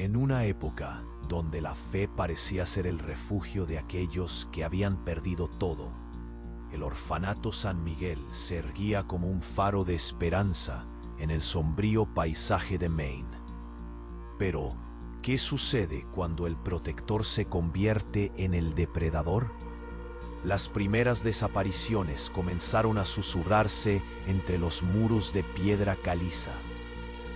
En una época donde la fe parecía ser el refugio de aquellos que habían perdido todo, el orfanato San Miguel se erguía como un faro de esperanza en el sombrío paisaje de Maine. Pero, ¿qué sucede cuando el protector se convierte en el depredador? Las primeras desapariciones comenzaron a susurrarse entre los muros de piedra caliza,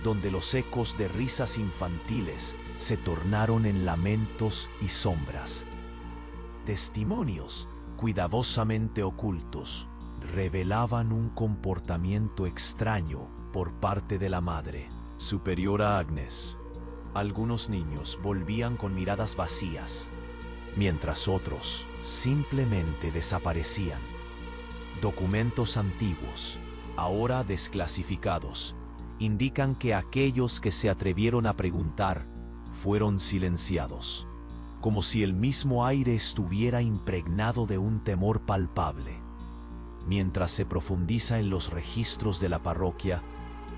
donde los ecos de risas infantiles se tornaron en lamentos y sombras. Testimonios cuidadosamente ocultos revelaban un comportamiento extraño por parte de la madre, superiora Agnes. Algunos niños volvían con miradas vacías, mientras otros simplemente desaparecían. Documentos antiguos, ahora desclasificados, indican que aquellos que se atrevieron a preguntar fueron silenciados, como si el mismo aire estuviera impregnado de un temor palpable. Mientras se profundiza en los registros de la parroquia,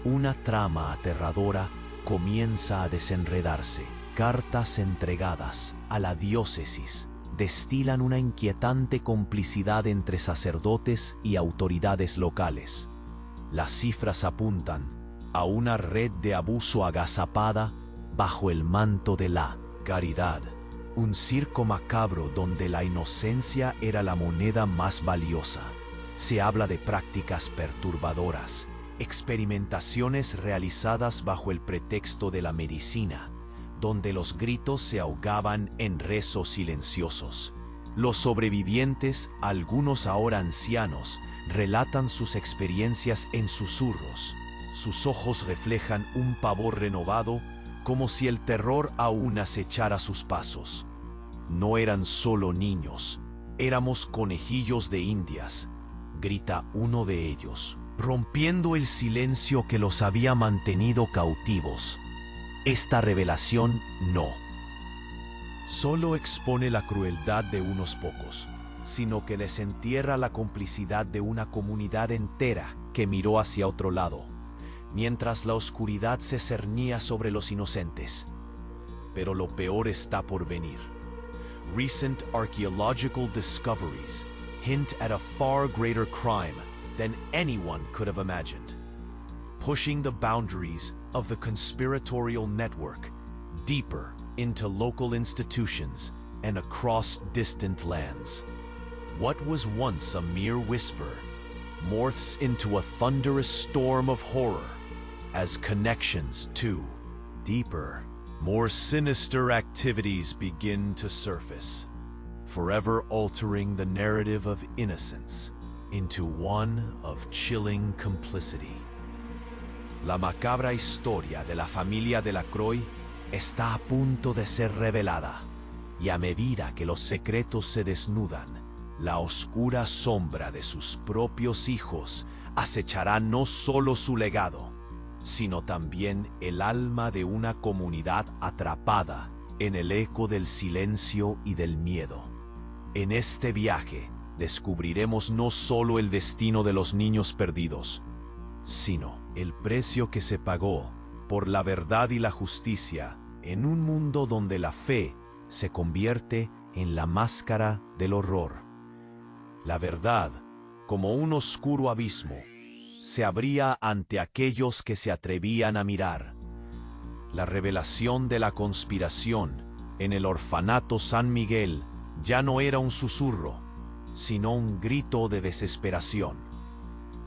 una trama aterradora comienza a desenredarse. Cartas entregadas a la diócesis destilan una inquietante complicidad entre sacerdotes y autoridades locales. Las cifras apuntan a una red de abuso agazapada bajo el manto de la caridad, un circo macabro donde la inocencia era la moneda más valiosa. Se habla de prácticas perturbadoras, experimentaciones realizadas bajo el pretexto de la medicina, donde los gritos se ahogaban en rezos silenciosos. Los sobrevivientes, algunos ahora ancianos, relatan sus experiencias en susurros. Sus ojos reflejan un pavor renovado, como si el terror aún acechara sus pasos. No eran solo niños, éramos conejillos de indias, grita uno de ellos, rompiendo el silencio que los había mantenido cautivos. Esta revelación no solo expone la crueldad de unos pocos, sino que les entierra la complicidad de una comunidad entera que miró hacia otro lado, mientras la oscuridad se cernía sobre los inocentes. Pero lo peor está por venir. Recent archaeological discoveries hint at a far greater crime than anyone could have imagined, pushing the boundaries of the conspiratorial network deeper into local institutions and across distant lands. What was once a mere whisper morphs into a thunderous storm of horror as connections to deeper, more sinister activities begin to surface, forever altering the narrative of innocence into one of chilling complicity. La macabra historia de la familia Delacroix está a punto de ser revelada, y a medida que los secretos se desnudan, la oscura sombra de sus propios hijos acechará no solo su legado, sino también el alma de una comunidad atrapada en el eco del silencio y del miedo. En este viaje descubriremos no solo el destino de los niños perdidos, sino el precio que se pagó por la verdad y la justicia en un mundo donde la fe se convierte en la máscara del horror. La verdad, como un oscuro abismo, se abría ante aquellos que se atrevían a mirar. La revelación de la conspiración en el orfanato San Miguel ya no era un susurro, sino un grito de desesperación.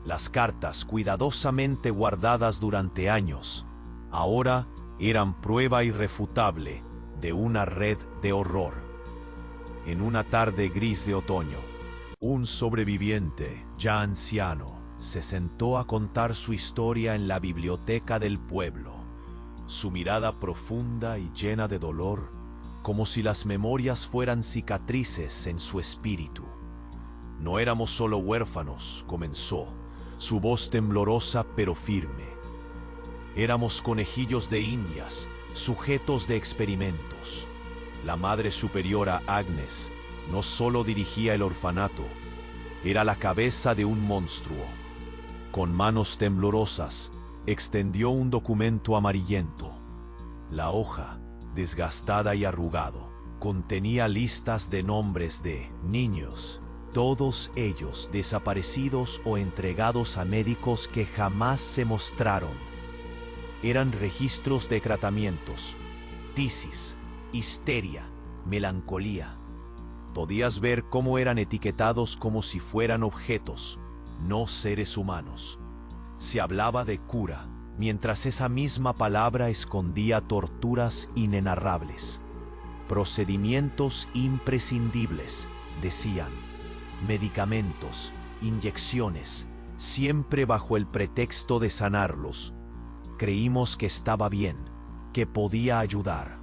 Las cartas cuidadosamente guardadas durante años, ahora eran prueba irrefutable de una red de horror. En una tarde gris de otoño, un sobreviviente, ya anciano, se sentó a contar su historia en la biblioteca del pueblo, su mirada profunda y llena de dolor, como si las memorias fueran cicatrices en su espíritu. No éramos solo huérfanos, comenzó, su voz temblorosa pero firme. Éramos conejillos de indias, sujetos de experimentos. La Madre Superiora Agnes no solo dirigía el orfanato, era la cabeza de un monstruo. Con manos temblorosas, extendió un documento amarillento. La hoja desgastada y arrugado. Contenía listas de nombres de niños, todos ellos desaparecidos o entregados a médicos que jamás se mostraron. Eran registros de tratamientos, tisis, histeria, melancolía. Podías ver cómo eran etiquetados como si fueran objetos, no seres humanos. Se hablaba de cura, mientras esa misma palabra escondía torturas inenarrables. Procedimientos imprescindibles, decían. Medicamentos, inyecciones, siempre bajo el pretexto de sanarlos. Creímos que estaba bien, que podía ayudar.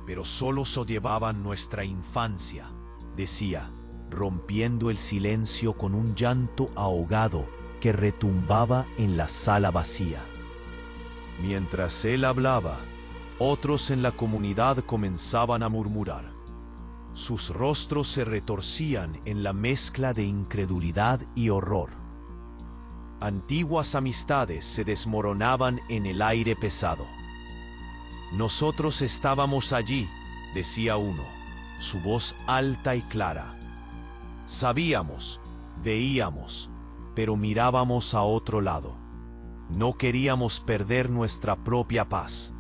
Pero solo llevaban nuestra infancia, decía, rompiendo el silencio con un llanto ahogado que retumbaba en la sala vacía. Mientras él hablaba, otros en la comunidad comenzaban a murmurar. Sus rostros se retorcían en la mezcla de incredulidad y horror. Antiguas amistades se desmoronaban en el aire pesado. Nosotros estábamos allí, decía uno, su voz alta y clara. Sabíamos, veíamos, pero mirábamos a otro lado. No queríamos perder nuestra propia paz.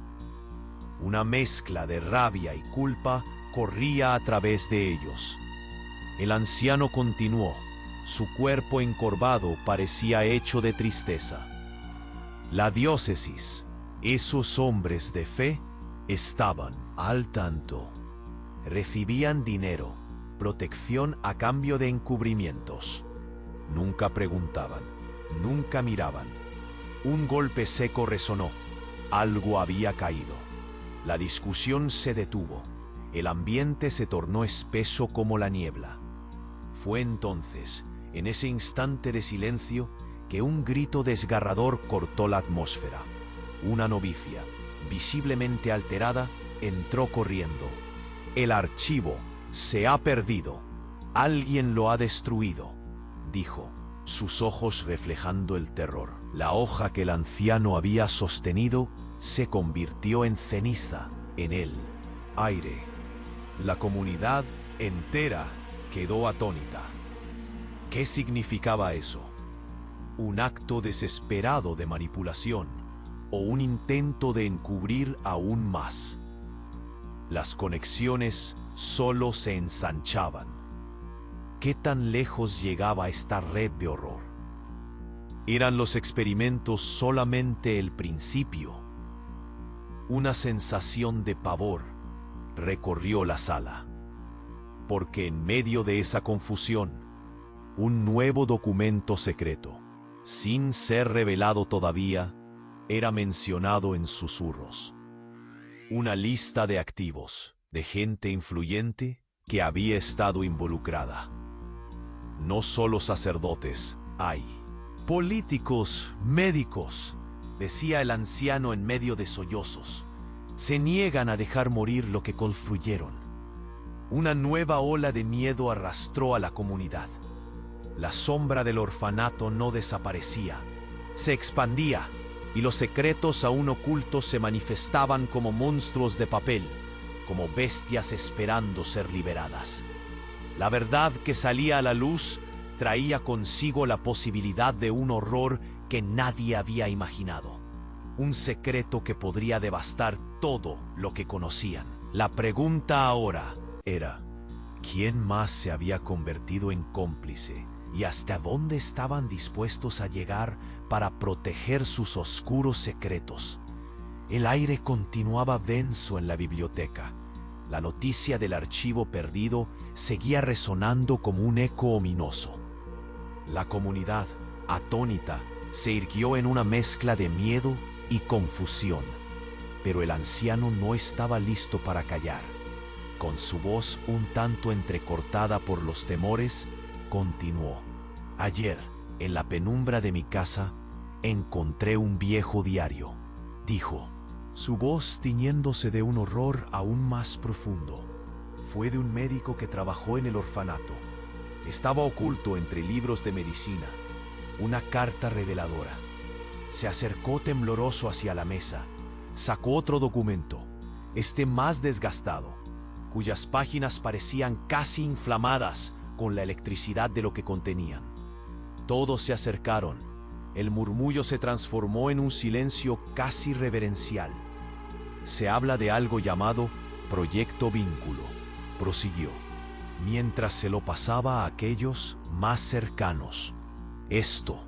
Una mezcla de rabia y culpa corría a través de ellos. El anciano continuó. Su cuerpo encorvado parecía hecho de tristeza. La diócesis, esos hombres de fe, estaban al tanto. Recibían dinero, protección a cambio de encubrimientos. Nunca preguntaban, nunca miraban. Un golpe seco resonó. Algo había caído. La discusión se detuvo. El ambiente se tornó espeso como la niebla. Fue entonces, en ese instante de silencio, que un grito desgarrador cortó la atmósfera. Una novicia, visiblemente alterada, entró corriendo. El archivo se ha perdido. Alguien lo ha destruido, dijo, sus ojos reflejando el terror. La hoja que el anciano había sostenido se convirtió en ceniza en el aire. La comunidad entera quedó atónita. ¿Qué significaba eso? ¿Un acto desesperado de manipulación o un intento de encubrir aún más? Las conexiones solo se ensanchaban. ¿Qué tan lejos llegaba esta red de horror? ¿Eran los experimentos solamente el principio? Una sensación de pavor recorrió la sala, porque en medio de esa confusión, un nuevo documento secreto, sin ser revelado todavía, era mencionado en susurros. Una lista de activos, de gente influyente que había estado involucrada. No solo sacerdotes, hay políticos, médicos, decía el anciano en medio de sollozos. Se niegan a dejar morir lo que construyeron. Una nueva ola de miedo arrastró a la comunidad. La sombra del orfanato no desaparecía, se expandía, y los secretos aún ocultos se manifestaban como monstruos de papel, como bestias esperando ser liberadas. La verdad que salía a la luz traía consigo la posibilidad de un horror que nadie había imaginado. Un secreto que podría devastar todo lo que conocían. La pregunta ahora era, ¿quién más se había convertido en cómplice y hasta dónde estaban dispuestos a llegar para proteger sus oscuros secretos? El aire continuaba denso en la biblioteca. La noticia del archivo perdido seguía resonando como un eco ominoso. La comunidad, atónita, se irguió en una mezcla de miedo y confusión, pero el anciano no estaba listo para callar. Con su voz un tanto entrecortada por los temores, continuó. Ayer, en la penumbra de mi casa, encontré un viejo diario, dijo, su voz tiñéndose de un horror aún más profundo. Fue de un médico que trabajó en el orfanato. Estaba oculto entre libros de medicina, una carta reveladora. Se acercó tembloroso hacia la mesa, sacó otro documento. más desgastado, cuyas páginas parecían casi inflamadas con la electricidad de lo que contenían. Todos se acercaron. El murmullo se transformó en un silencio casi reverencial. Se habla de algo llamado Proyecto Vínculo, prosiguió, mientras se lo pasaba a aquellos más cercanos. Esto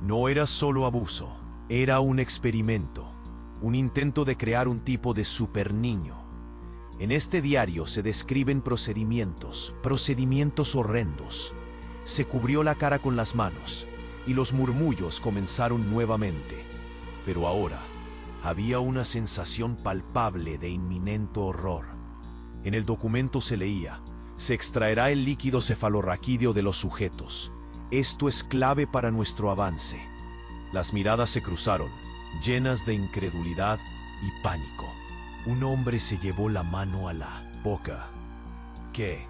no era solo abuso, era un experimento, un intento de crear un tipo de superniño. En este diario se describen procedimientos horrendos. Se cubrió la cara con las manos y los murmullos comenzaron nuevamente. Pero ahora había una sensación palpable de inminente horror. En el documento se leía: se extraerá el líquido cefalorraquídeo de los sujetos. Esto es clave para nuestro avance. Las miradas se cruzaron, llenas de incredulidad y pánico. Un hombre se llevó la mano a la boca. ¿Qué?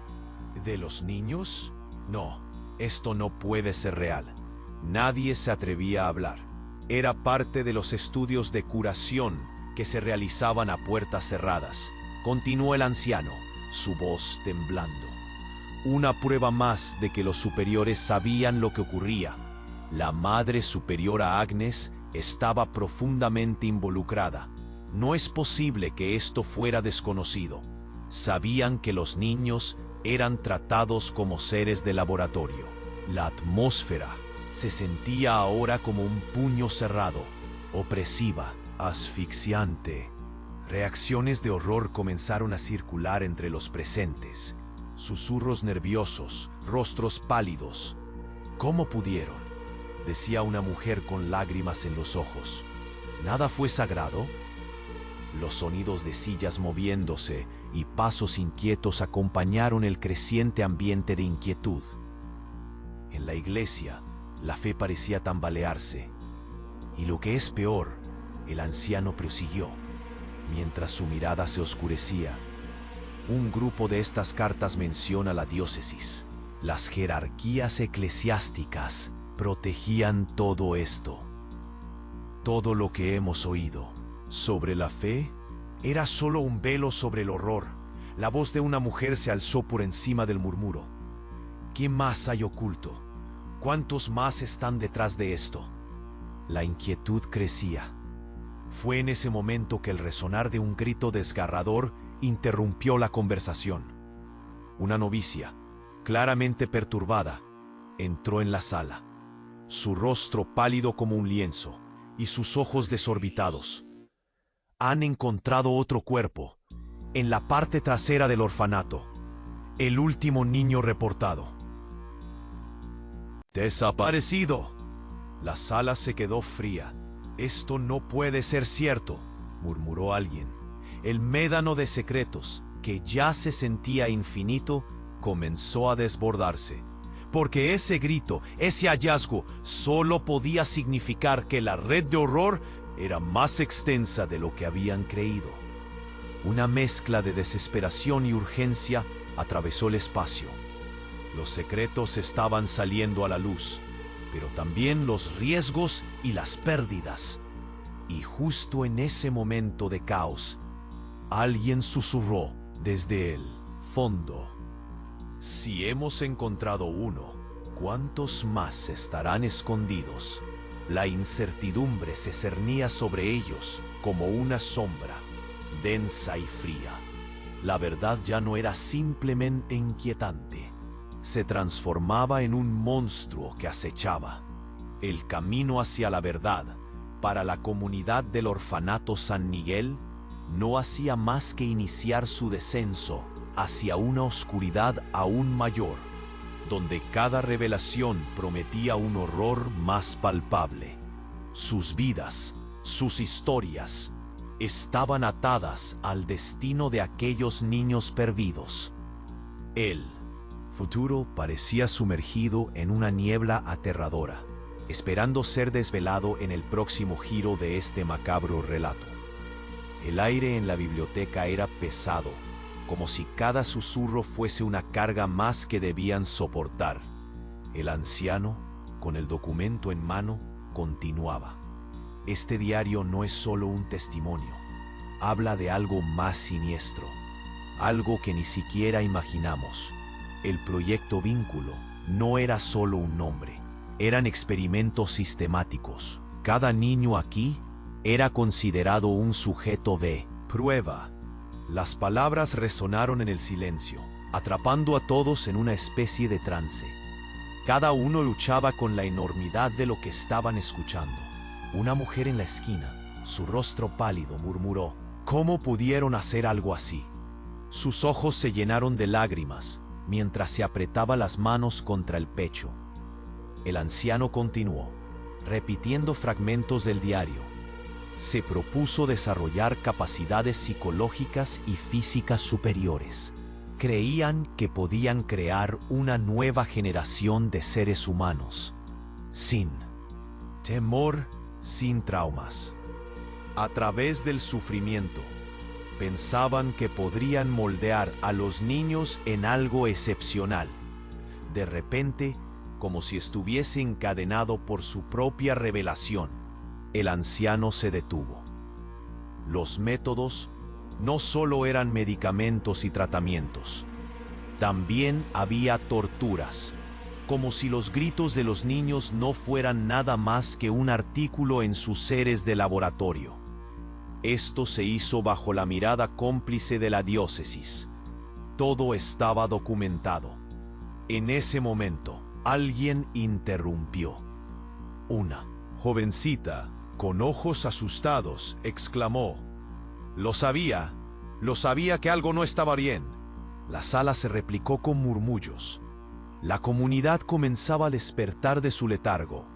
¿De los niños? No, esto no puede ser real. Nadie se atrevía a hablar. Era parte de los estudios de curación que se realizaban a puertas cerradas. Continuó el anciano, su voz temblando. Una prueba más de que los superiores sabían lo que ocurría. La Madre Superiora Agnes estaba profundamente involucrada. No es posible que esto fuera desconocido. Sabían que los niños eran tratados como seres de laboratorio. La atmósfera se sentía ahora como un puño cerrado, opresiva, asfixiante. Reacciones de horror comenzaron a circular entre los presentes. Susurros nerviosos, rostros pálidos. ¿Cómo pudieron?, decía una mujer con lágrimas en los ojos. ¿Nada fue sagrado? Los sonidos de sillas moviéndose y pasos inquietos acompañaron el creciente ambiente de inquietud. En la iglesia, la fe parecía tambalearse. Y lo que es peor, el anciano prosiguió, mientras su mirada se oscurecía. Un grupo de estas cartas menciona la diócesis. Las jerarquías eclesiásticas protegían todo esto. Todo lo que hemos oído sobre la fe era solo un velo sobre el horror. La voz de una mujer se alzó por encima del murmuro. ¿Qué más hay oculto? ¿Cuántos más están detrás de esto? La inquietud crecía. Fue en ese momento que el resonar de un grito desgarrador interrumpió la conversación. Una novicia, claramente perturbada, entró en la sala. Su rostro pálido como un lienzo y sus ojos desorbitados. Han encontrado otro cuerpo, en la parte trasera del orfanato. El último niño reportado. ¡Desaparecido! La sala se quedó fría. Esto no puede ser cierto, murmuró alguien. El médano de secretos, que ya se sentía infinito, comenzó a desbordarse. Porque ese grito, ese hallazgo, solo podía significar que la red de horror era más extensa de lo que habían creído. Una mezcla de desesperación y urgencia atravesó el espacio. Los secretos estaban saliendo a la luz, pero también los riesgos y las pérdidas. Y justo en ese momento de caos, alguien susurró desde el fondo: si hemos encontrado uno, ¿cuántos más estarán escondidos? La incertidumbre se cernía sobre ellos como una sombra, densa y fría. La verdad ya no era simplemente inquietante. Se transformaba en un monstruo que acechaba. El camino hacia la verdad, para la comunidad del orfanato San Miguel, no hacía más que iniciar su descenso hacia una oscuridad aún mayor, donde cada revelación prometía un horror más palpable. Sus vidas, sus historias, estaban atadas al destino de aquellos niños perdidos. El futuro parecía sumergido en una niebla aterradora, esperando ser desvelado en el próximo giro de este macabro relato. El aire en la biblioteca era pesado, como si cada susurro fuese una carga más que debían soportar. El anciano, con el documento en mano, continuaba. Este diario no es solo un testimonio, habla de algo más siniestro, algo que ni siquiera imaginamos. El proyecto Vínculo no era solo un nombre, eran experimentos sistemáticos. Cada niño aquí era considerado un sujeto de prueba. Las palabras resonaron en el silencio, atrapando a todos en una especie de trance. Cada uno luchaba con la enormidad de lo que estaban escuchando. Una mujer en la esquina, su rostro pálido, murmuró: ¿cómo pudieron hacer algo así? Sus ojos se llenaron de lágrimas mientras se apretaba las manos contra el pecho. El anciano continuó, repitiendo fragmentos del diario. Se propuso desarrollar capacidades psicológicas y físicas superiores. Creían que podían crear una nueva generación de seres humanos, sin temor, sin traumas. A través del sufrimiento, pensaban que podrían moldear a los niños en algo excepcional. De repente, como si estuviese encadenado por su propia revelación, el anciano se detuvo. Los métodos no solo eran medicamentos y tratamientos, también había torturas, como si los gritos de los niños no fueran nada más que un artículo en sus seres de laboratorio. Esto se hizo bajo la mirada cómplice de la diócesis. Todo estaba documentado. En ese momento, alguien interrumpió. Una jovencita, con ojos asustados, exclamó: Lo sabía que algo no estaba bien. La sala se replicó con murmullos. La comunidad comenzaba a despertar de su letargo,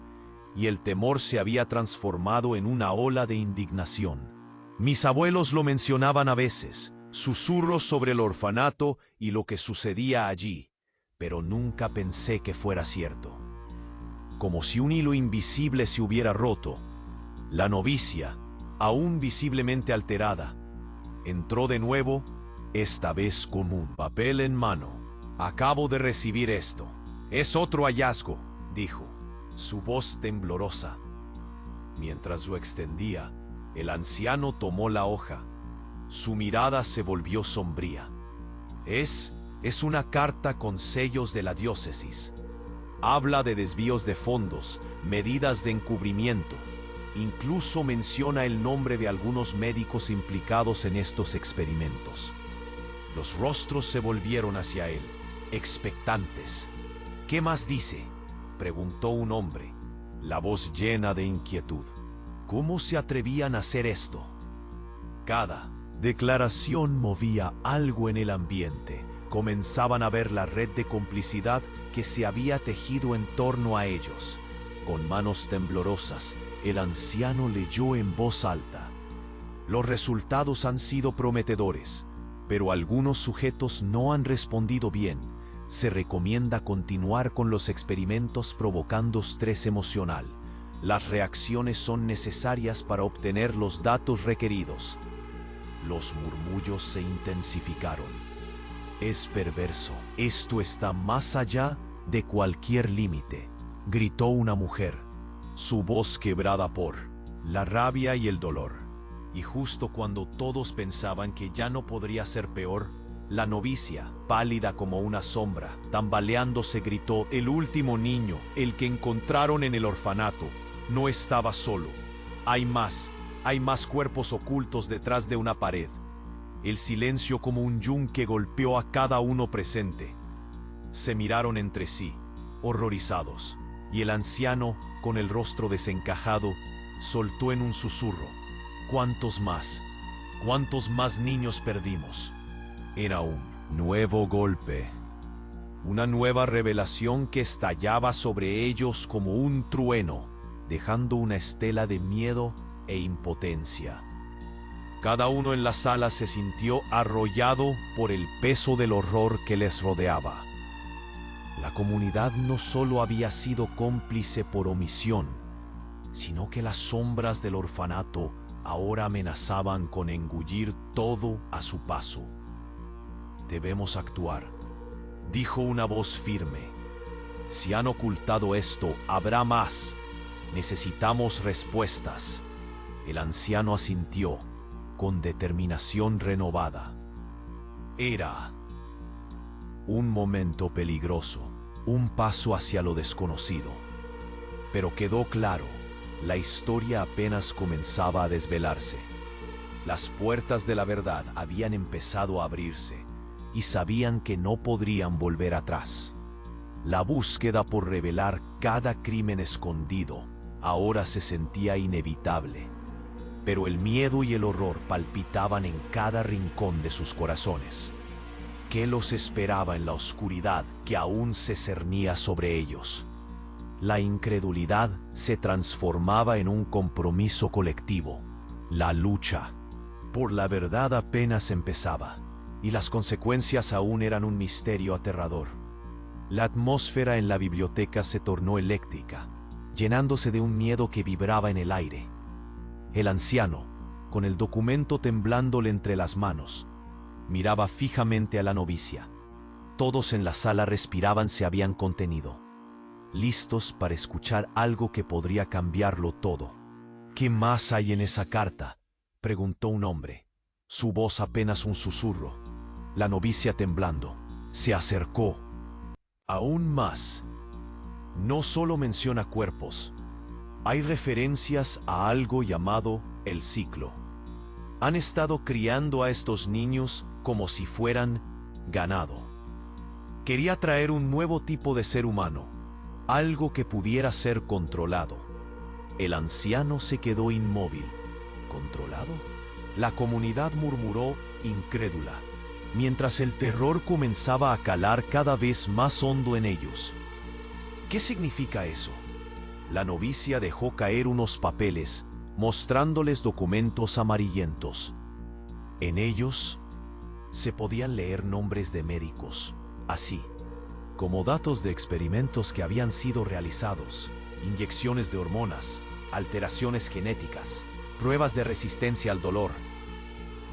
y el temor se había transformado en una ola de indignación. Mis abuelos lo mencionaban a veces, susurros sobre el orfanato y lo que sucedía allí, pero nunca pensé que fuera cierto. Como si un hilo invisible se hubiera roto, la novicia, aún visiblemente alterada, entró de nuevo, esta vez con un papel en mano. Acabo de recibir esto. Es otro hallazgo, dijo, su voz temblorosa. Mientras lo extendía, el anciano tomó la hoja. Su mirada se volvió sombría. Es una carta con sellos de la diócesis. Habla de desvíos de fondos, medidas de encubrimiento. Incluso menciona el nombre de algunos médicos implicados en estos experimentos. Los rostros se volvieron hacia él, expectantes. ¿Qué más dice?, preguntó un hombre, la voz llena de inquietud. ¿Cómo se atrevían a hacer esto? Cada declaración movía algo en el ambiente. Comenzaban a ver la red de complicidad que se había tejido en torno a ellos. Con manos temblorosas, el anciano leyó en voz alta: Los resultados han sido prometedores, pero algunos sujetos no han respondido bien. Se recomienda continuar con los experimentos provocando estrés emocional. Las reacciones son necesarias para obtener los datos requeridos. Los murmullos se intensificaron. Es perverso. Esto está más allá de cualquier límite, gritó una mujer, su voz quebrada por la rabia y el dolor. Y justo cuando todos pensaban que ya no podría ser peor, la novicia, pálida como una sombra, tambaleándose, gritó: El último niño, el que encontraron en el orfanato, no estaba solo. Hay más cuerpos ocultos detrás de una pared. El silencio como un yunque golpeó a cada uno presente. Se miraron entre sí, horrorizados, y el anciano, con el rostro desencajado, soltó en un susurro: ¿Cuántos más niños perdimos? Era un nuevo golpe, una nueva revelación que estallaba sobre ellos como un trueno, dejando una estela de miedo e impotencia. Cada uno en la sala se sintió arrollado por el peso del horror que les rodeaba. La comunidad no solo había sido cómplice por omisión, sino que las sombras del orfanato ahora amenazaban con engullir todo a su paso. Debemos actuar, dijo una voz firme. Si han ocultado esto, habrá más. Necesitamos respuestas. El anciano asintió, con determinación renovada. Era un momento peligroso, un paso hacia lo desconocido. Pero quedó claro, la historia apenas comenzaba a desvelarse. Las puertas de la verdad habían empezado a abrirse y sabían que no podrían volver atrás. La búsqueda por revelar cada crimen escondido ahora se sentía inevitable, pero el miedo y el horror palpitaban en cada rincón de sus corazones. ¿Qué los esperaba en la oscuridad que aún se cernía sobre ellos? La incredulidad se transformaba en un compromiso colectivo. La lucha por la verdad apenas empezaba, y las consecuencias aún eran un misterio aterrador. La atmósfera en la biblioteca se tornó eléctrica, llenándose de un miedo que vibraba en el aire. El anciano, con el documento temblándole entre las manos, miraba fijamente a la novicia. Todos en la sala respiraban, se habían contenido, listos para escuchar algo que podría cambiarlo todo. ¿Qué más hay en esa carta?, preguntó un hombre, su voz apenas un susurro. La novicia, temblando, se acercó. Aún más. No solo menciona cuerpos, hay referencias a algo llamado el ciclo. Han estado criando a estos niños como si fueran ganado. Quería traer un nuevo tipo de ser humano, algo que pudiera ser controlado. El anciano se quedó inmóvil. ¿Controlado? La comunidad murmuró, incrédula, mientras el terror comenzaba a calar cada vez más hondo en ellos. ¿Qué significa eso? La novicia dejó caer unos papeles, mostrándoles documentos amarillentos. En ellos se podían leer nombres de médicos, así como datos de experimentos que habían sido realizados, inyecciones de hormonas, alteraciones genéticas, pruebas de resistencia al dolor.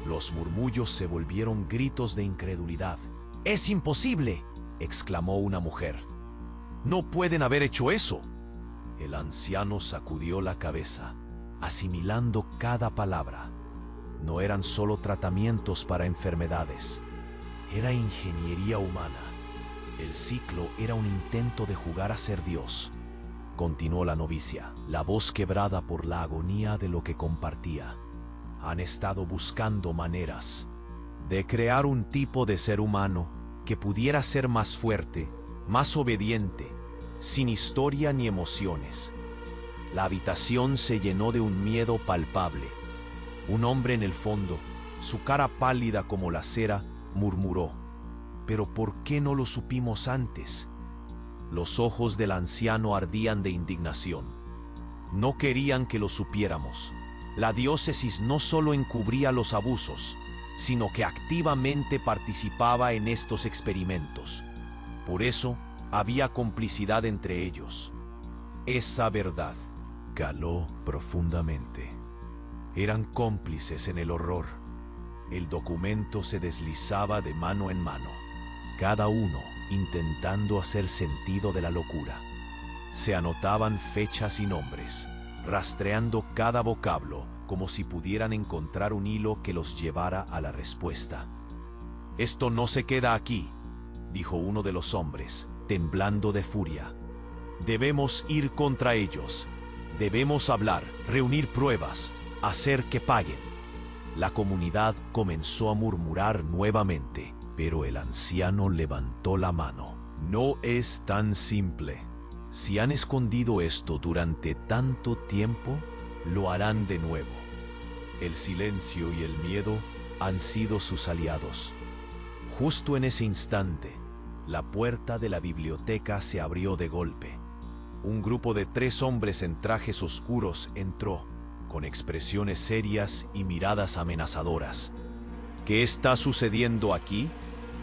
Los murmullos se volvieron gritos de incredulidad. ¡Es imposible!, exclamó una mujer. ¡No pueden haber hecho eso! El anciano sacudió la cabeza, asimilando cada palabra. No eran solo tratamientos para enfermedades, era ingeniería humana. El ciclo era un intento de jugar a ser Dios. Continuó la novicia, la voz quebrada por la agonía de lo que compartía. Han estado buscando maneras de crear un tipo de ser humano que pudiera ser más fuerte, más obediente, sin historia ni emociones. La habitación se llenó de un miedo palpable. Un hombre en el fondo, su cara pálida como la cera, murmuró: ¿pero por qué no lo supimos antes? Los ojos del anciano ardían de indignación. No querían que lo supiéramos. La diócesis no solo encubría los abusos, sino que activamente participaba en estos experimentos. Por eso, había complicidad entre ellos. Esa verdad caló profundamente. Eran cómplices en el horror. El documento se deslizaba de mano en mano, cada uno intentando hacer sentido de la locura. Se anotaban fechas y nombres, rastreando cada vocablo como si pudieran encontrar un hilo que los llevara a la respuesta. «Esto no se queda aquí», dijo uno de los hombres, temblando de furia. «Debemos ir contra ellos. Debemos hablar, reunir pruebas, hacer que paguen». La comunidad comenzó a murmurar nuevamente, pero el anciano levantó la mano. «No es tan simple. Si han escondido esto durante tanto tiempo, lo harán de nuevo. El silencio y el miedo han sido sus aliados». Justo en ese instante, la puerta de la biblioteca se abrió de golpe. Un grupo de 3 hombres en trajes oscuros entró, con expresiones serias y miradas amenazadoras. «¿Qué está sucediendo aquí?»,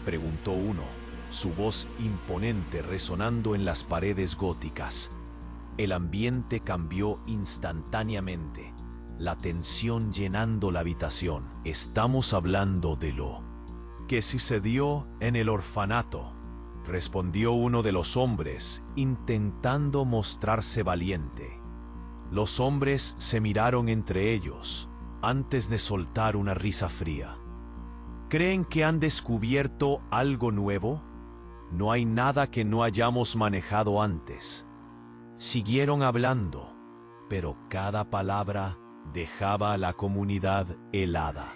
preguntó uno, su voz imponente resonando en las paredes góticas. El ambiente cambió instantáneamente, la tensión llenando la habitación. «Estamos hablando de lo que sucedió en el orfanato», respondió uno de los hombres, intentando mostrarse valiente. Los hombres se miraron entre ellos, antes de soltar una risa fría. ¿Creen que han descubierto algo nuevo? No hay nada que no hayamos manejado antes. Siguieron hablando, pero cada palabra dejaba a la comunidad helada.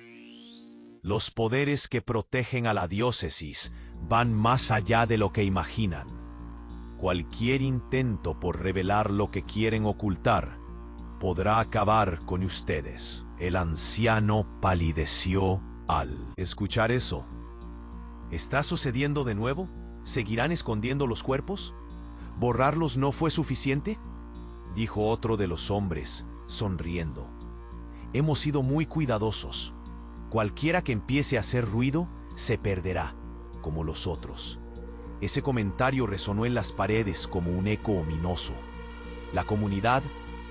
Los poderes que protegen a la diócesis van más allá de lo que imaginan. Cualquier intento por revelar lo que quieren ocultar podrá acabar con ustedes. El anciano palideció al escuchar eso. ¿Está sucediendo de nuevo? ¿Seguirán escondiendo los cuerpos? ¿Borrarlos no fue suficiente?, dijo otro de los hombres, sonriendo. Hemos sido muy cuidadosos. Cualquiera que empiece a hacer ruido se perderá, como los otros. Ese comentario resonó en las paredes como un eco ominoso. La comunidad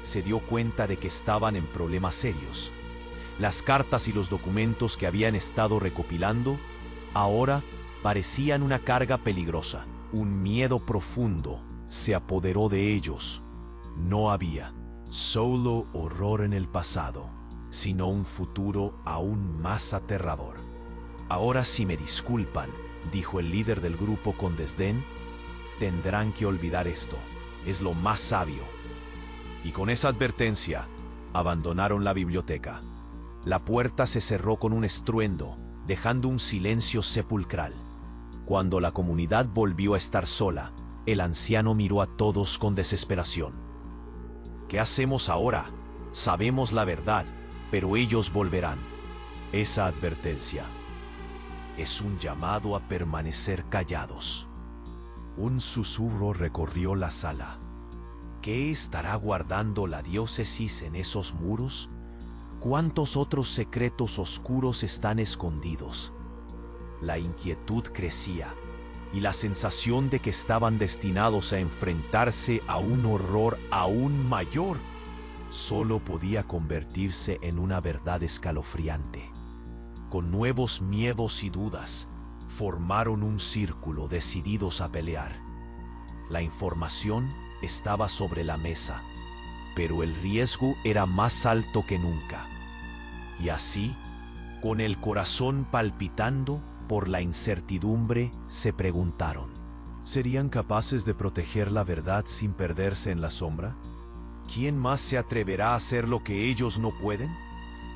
se dio cuenta de que estaban en problemas serios. Las cartas y los documentos que habían estado recopilando ahora parecían una carga peligrosa. Un miedo profundo se apoderó de ellos. No había solo horror en el pasado, sino un futuro aún más aterrador. Ahora, si me disculpan, dijo el líder del grupo con desdén, tendrán que olvidar esto. Es lo más sabio. Y con esa advertencia, abandonaron la biblioteca. La puerta se cerró con un estruendo, dejando un silencio sepulcral. Cuando la comunidad volvió a estar sola, el anciano miró a todos con desesperación. ¿Qué hacemos ahora? Sabemos la verdad, pero ellos volverán. Esa advertencia es un llamado a permanecer callados. Un susurro recorrió la sala. ¿Qué estará guardando la diócesis en esos muros? ¿Cuántos otros secretos oscuros están escondidos? La inquietud crecía, y la sensación de que estaban destinados a enfrentarse a un horror aún mayor solo podía convertirse en una verdad escalofriante. Con nuevos miedos y dudas, formaron un círculo decididos a pelear. La información estaba sobre la mesa, pero el riesgo era más alto que nunca. Y así, con el corazón palpitando por la incertidumbre, se preguntaron: ¿serían capaces de proteger la verdad sin perderse en la sombra? ¿Quién más se atreverá a hacer lo que ellos no pueden?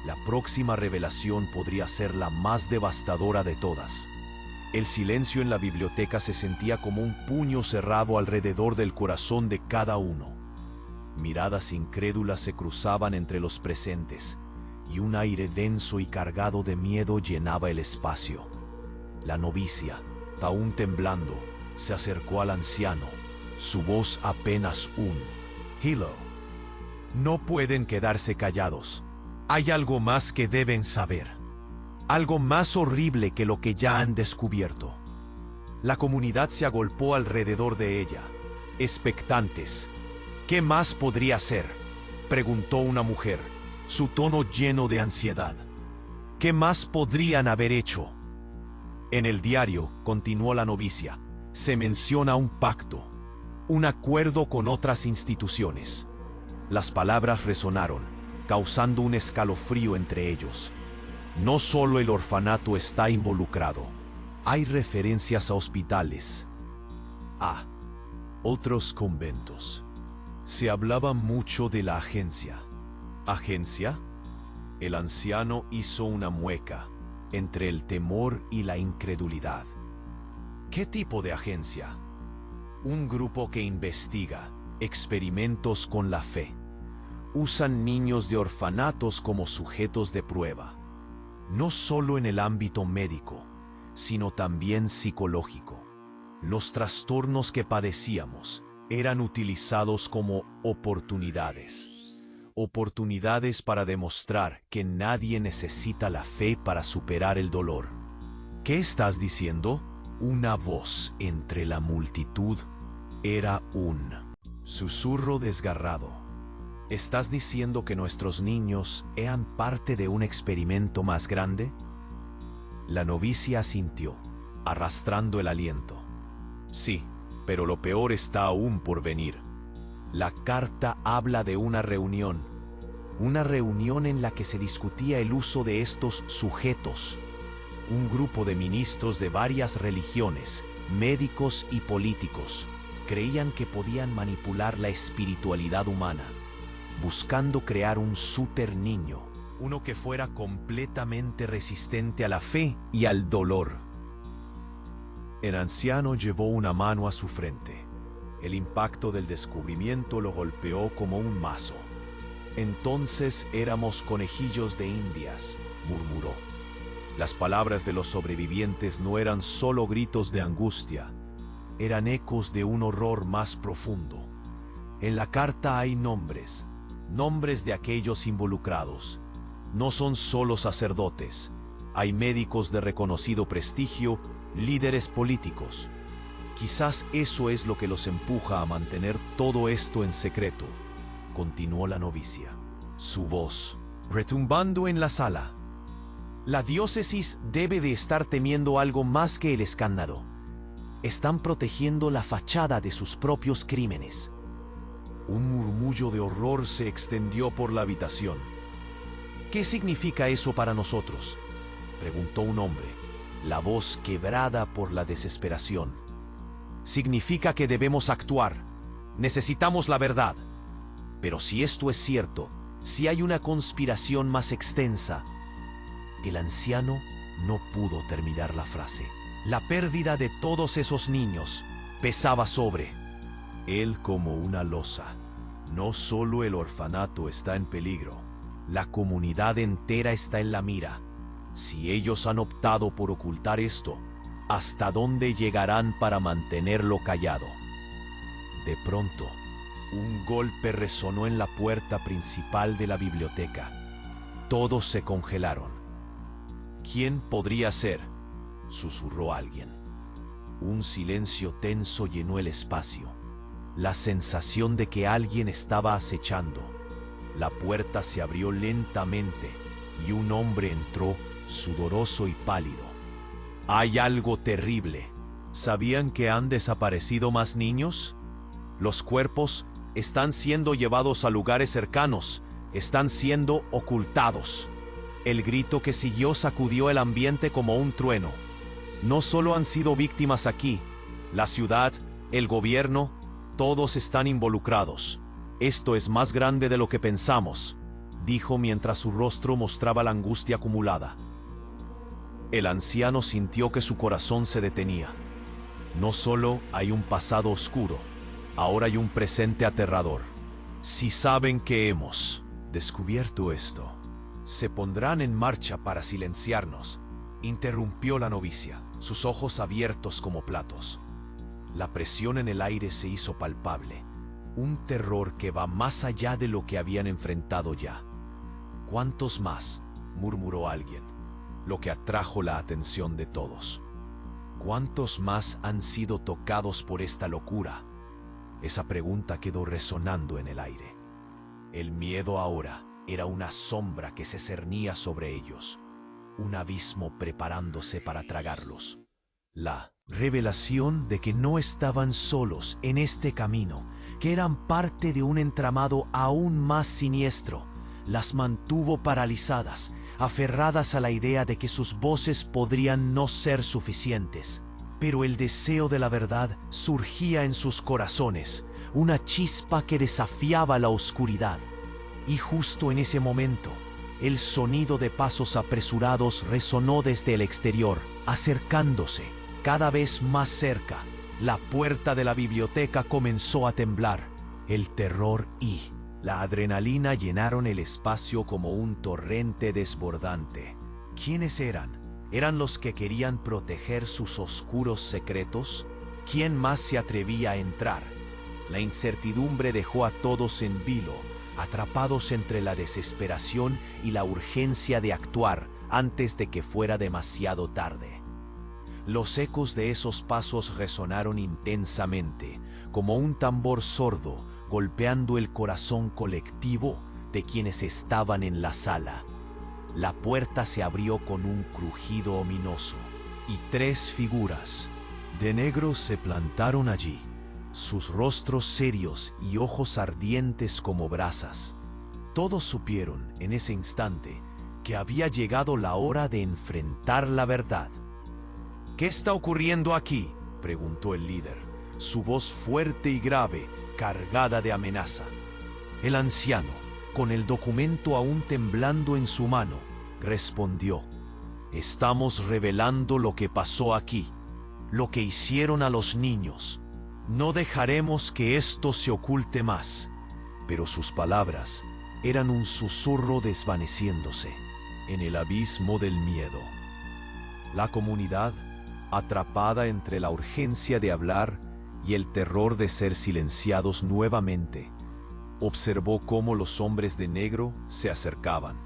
La próxima revelación podría ser la más devastadora de todas. El silencio en la biblioteca se sentía como un puño cerrado alrededor del corazón de cada uno. Miradas incrédulas se cruzaban entre los presentes, y un aire denso y cargado de miedo llenaba el espacio. La novicia, aún temblando, se acercó al anciano, su voz apenas un «Hello». No pueden quedarse callados. Hay algo más que deben saber. Algo más horrible que lo que ya han descubierto. La comunidad se agolpó alrededor de ella, expectantes. ¿Qué más podría ser?, preguntó una mujer, su tono lleno de ansiedad. ¿Qué más podrían haber hecho? En el diario, continuó la novicia, se menciona un pacto, un acuerdo con otras instituciones. Las palabras resonaron, causando un escalofrío entre ellos. No solo el orfanato está involucrado. Hay referencias a hospitales, a otros conventos. Se hablaba mucho de la agencia. ¿Agencia? El anciano hizo una mueca entre el temor y la incredulidad. ¿Qué tipo de agencia? Un grupo que investiga experimentos con la fe. Usan niños de orfanatos como sujetos de prueba. No solo en el ámbito médico, sino también psicológico. Los trastornos que padecíamos eran utilizados como oportunidades. Oportunidades para demostrar que nadie necesita la fe para superar el dolor. ¿Qué estás diciendo? Una voz entre la multitud era un susurro desgarrado. ¿Estás diciendo que nuestros niños eran parte de un experimento más grande? La novicia asintió, arrastrando el aliento. Sí, pero lo peor está aún por venir. La carta habla de una reunión. una reunión en la que se discutía el uso de estos sujetos. Un grupo de ministros de varias religiones, médicos y políticos, creían que podían manipular la espiritualidad humana, buscando crear un súper niño, uno que fuera completamente resistente a la fe y al dolor. El anciano llevó una mano a su frente. El impacto del descubrimiento lo golpeó como un mazo. «Entonces éramos conejillos de indias», murmuró. Las palabras de los sobrevivientes no eran solo gritos de angustia, eran ecos de un horror más profundo. En la carta hay nombres de aquellos involucrados. No son solo sacerdotes, hay médicos de reconocido prestigio, líderes políticos. Quizás eso es lo que los empuja a mantener todo esto en secreto, continuó la novicia, su voz retumbando en la sala. La diócesis debe de estar temiendo algo más que el escándalo. Están protegiendo la fachada de sus propios crímenes. Un murmullo de horror se extendió por la habitación. «¿Qué significa eso para nosotros?», preguntó un hombre, la voz quebrada por la desesperación. «Significa que debemos actuar. Necesitamos la verdad. Pero si esto es cierto, si hay una conspiración más extensa…» El anciano no pudo terminar la frase. La pérdida de todos esos niños pesaba sobre él como una losa. No solo el orfanato está en peligro, la comunidad entera está en la mira. Si ellos han optado por ocultar esto, ¿hasta dónde llegarán para mantenerlo callado? De pronto, un golpe resonó en la puerta principal de la biblioteca. Todos se congelaron. «¿Quién podría ser?», susurró alguien. Un silencio tenso llenó el espacio. La sensación de que alguien estaba acechando. La puerta se abrió lentamente y un hombre entró, sudoroso y pálido. «Hay algo terrible. ¿Sabían que han desaparecido más niños? Los cuerpos están siendo llevados a lugares cercanos, están siendo ocultados». El grito que siguió sacudió el ambiente como un trueno. No solo han sido víctimas aquí, la ciudad, el gobierno, todos están involucrados. «Esto es más grande de lo que pensamos», dijo mientras su rostro mostraba la angustia acumulada. El anciano sintió que su corazón se detenía. No solo hay un pasado oscuro, ahora hay un presente aterrador. Si saben que hemos descubierto esto, se pondrán en marcha para silenciarnos, interrumpió la novicia, sus ojos abiertos como platos. La presión en el aire se hizo palpable, un terror que va más allá de lo que habían enfrentado ya. «¿Cuántos más?», murmuró alguien, lo que atrajo la atención de todos. «¿Cuántos más han sido tocados por esta locura?». Esa pregunta quedó resonando en el aire. El miedo ahora era una sombra que se cernía sobre ellos, un abismo preparándose para tragarlos. La revelación de que no estaban solos en este camino, que eran parte de un entramado aún más siniestro, las mantuvo paralizadas, aferradas a la idea de que sus voces podrían no ser suficientes. Pero el deseo de la verdad surgía en sus corazones, una chispa que desafiaba la oscuridad. Y justo en ese momento, el sonido de pasos apresurados resonó desde el exterior, acercándose, cada vez más cerca. La puerta de la biblioteca comenzó a temblar. El terror y la adrenalina llenaron el espacio como un torrente desbordante. ¿Quiénes eran? ¿Eran los que querían proteger sus oscuros secretos? ¿Quién más se atrevía a entrar? La incertidumbre dejó a todos en vilo, atrapados entre la desesperación y la urgencia de actuar antes de que fuera demasiado tarde. Los ecos de esos pasos resonaron intensamente, como un tambor sordo golpeando el corazón colectivo de quienes estaban en la sala. La puerta se abrió con un crujido ominoso, y 3 figuras de negro se plantaron allí, sus rostros serios y ojos ardientes como brasas. Todos supieron en ese instante que había llegado la hora de enfrentar la verdad. ¿Qué está ocurriendo aquí?, preguntó el líder, su voz fuerte y grave, cargada de amenaza. El anciano, con el documento aún temblando en su mano, respondió: estamos revelando lo que pasó aquí, lo que hicieron a los niños. No dejaremos que esto se oculte más. Pero sus palabras eran un susurro desvaneciéndose en el abismo del miedo. La comunidad, atrapada entre la urgencia de hablar y el terror de ser silenciados nuevamente, observó cómo los hombres de negro se acercaban.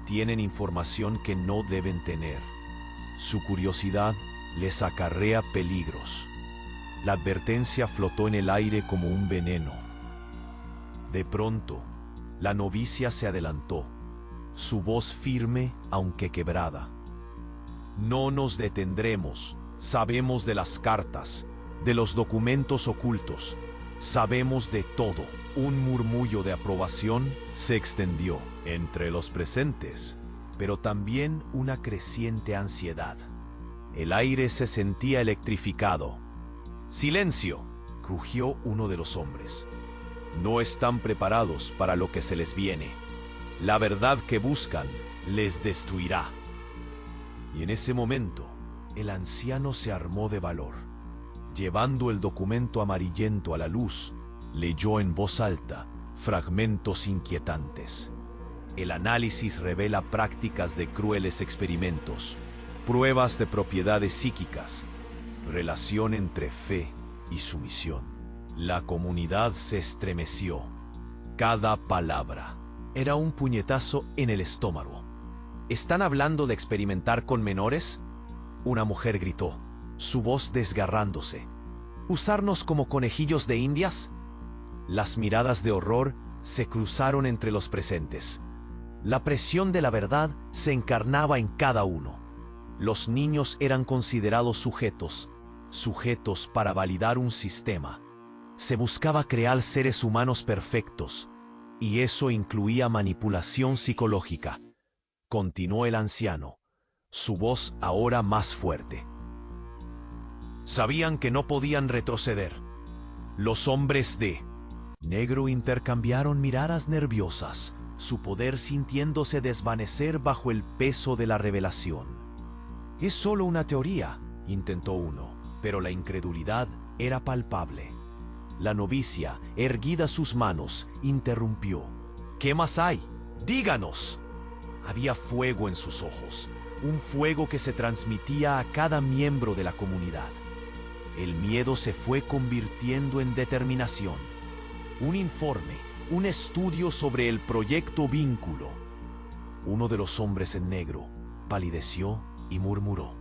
Tienen información que no deben tener. Su curiosidad les acarrea peligros. La advertencia flotó en el aire como un veneno. De pronto, la novicia se adelantó, su voz firme aunque quebrada. No nos detendremos. Sabemos de las cartas, de los documentos ocultos. Sabemos de todo. Un murmullo de aprobación se extendió entre los presentes, pero también una creciente ansiedad. El aire se sentía electrificado. ¡Silencio!, crujió uno de los hombres. No están preparados para lo que se les viene. La verdad que buscan les destruirá. Y en ese momento, el anciano se armó de valor. Llevando el documento amarillento a la luz, leyó en voz alta fragmentos inquietantes. El análisis revela prácticas de crueles experimentos, pruebas de propiedades psíquicas, relación entre fe y sumisión. La comunidad se estremeció. Cada palabra era un puñetazo en el estómago. ¿Están hablando de experimentar con menores?, una mujer gritó, su voz desgarrándose. ¿Usarnos como conejillos de indias? Las miradas de horror se cruzaron entre los presentes. La presión de la verdad se encarnaba en cada uno. Los niños eran considerados sujetos para validar un sistema. Se buscaba crear seres humanos perfectos, y eso incluía manipulación psicológica. Continuó el anciano, su voz ahora más fuerte. Sabían que no podían retroceder. Los hombres de negro intercambiaron miradas nerviosas, su poder sintiéndose desvanecer bajo el peso de la revelación. Es solo una teoría, intentó uno, pero la incredulidad era palpable. La novicia, erguida sus manos, interrumpió. ¿Qué más hay? ¡Díganos! Había fuego en sus ojos, un fuego que se transmitía a cada miembro de la comunidad. El miedo se fue convirtiendo en determinación. Un informe, un estudio sobre el proyecto Vínculo. Uno de los hombres en negro palideció y murmuró,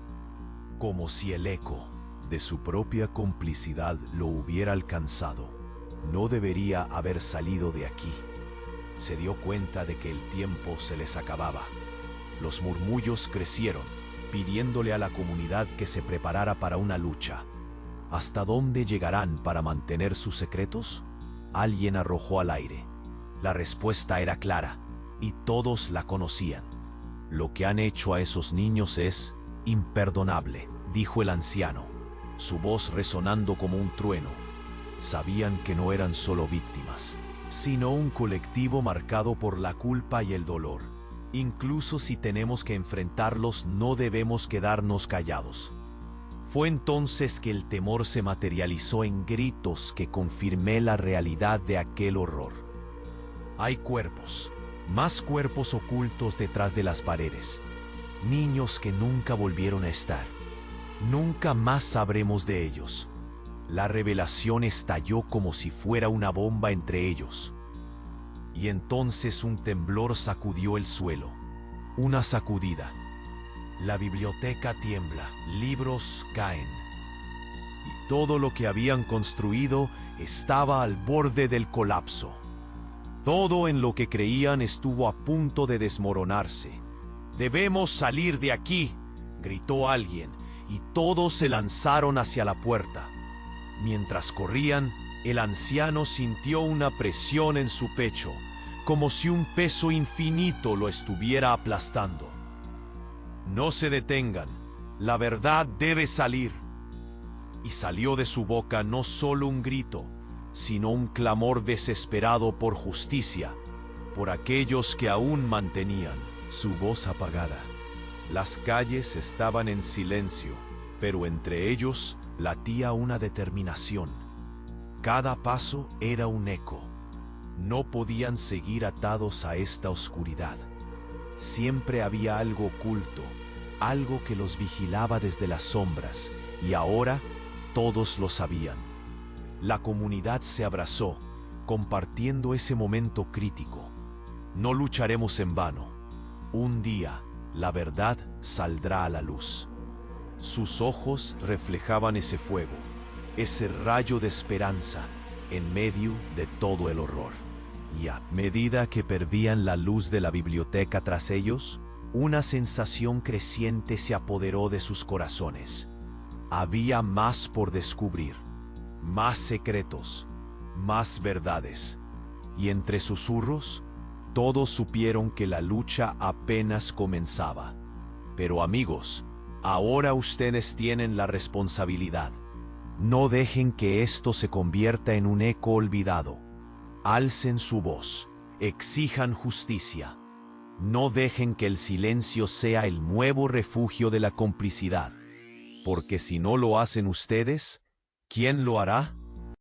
como si el eco de su propia complicidad lo hubiera alcanzado. No debería haber salido de aquí. Se dio cuenta de que el tiempo se les acababa. Los murmullos crecieron, pidiéndole a la comunidad que se preparara para una lucha. ¿Hasta dónde llegarán para mantener sus secretos? Alguien arrojó al aire. La respuesta era clara, y todos la conocían. Lo que han hecho a esos niños es imperdonable, dijo el anciano, su voz resonando como un trueno. Sabían que no eran solo víctimas, sino un colectivo marcado por la culpa y el dolor. Incluso si tenemos que enfrentarlos, no debemos quedarnos callados. Fue entonces que el temor se materializó en gritos que confirmé la realidad de aquel horror. Hay cuerpos, más cuerpos ocultos detrás de las paredes. Niños que nunca volvieron a estar. Nunca más sabremos de ellos. La revelación estalló como si fuera una bomba entre ellos. Y entonces un temblor sacudió el suelo. Una sacudida. La biblioteca tiembla, libros caen. Y todo lo que habían construido estaba al borde del colapso. Todo en lo que creían estuvo a punto de desmoronarse. «¡Debemos salir de aquí!», gritó alguien, y todos se lanzaron hacia la puerta. Mientras corrían, el anciano sintió una presión en su pecho, como si un peso infinito lo estuviera aplastando. No se detengan, la verdad debe salir. Y salió de su boca no solo un grito, sino un clamor desesperado por justicia, por aquellos que aún mantenían su voz apagada. Las calles estaban en silencio, pero entre ellos latía una determinación. Cada paso era un eco. No podían seguir atados a esta oscuridad. Siempre había algo oculto, algo que los vigilaba desde las sombras, y ahora todos lo sabían. La comunidad se abrazó, compartiendo ese momento crítico. No lucharemos en vano. Un día, la verdad saldrá a la luz. Sus ojos reflejaban ese fuego, ese rayo de esperanza, en medio de todo el horror. Y a medida que perdían la luz de la biblioteca tras ellos, una sensación creciente se apoderó de sus corazones. Había más por descubrir, más secretos, más verdades. Y entre susurros, todos supieron que la lucha apenas comenzaba. Pero amigos, ahora ustedes tienen la responsabilidad. No dejen que esto se convierta en un eco olvidado. Alcen su voz, exijan justicia. No dejen que el silencio sea el nuevo refugio de la complicidad. Porque si no lo hacen ustedes, ¿quién lo hará?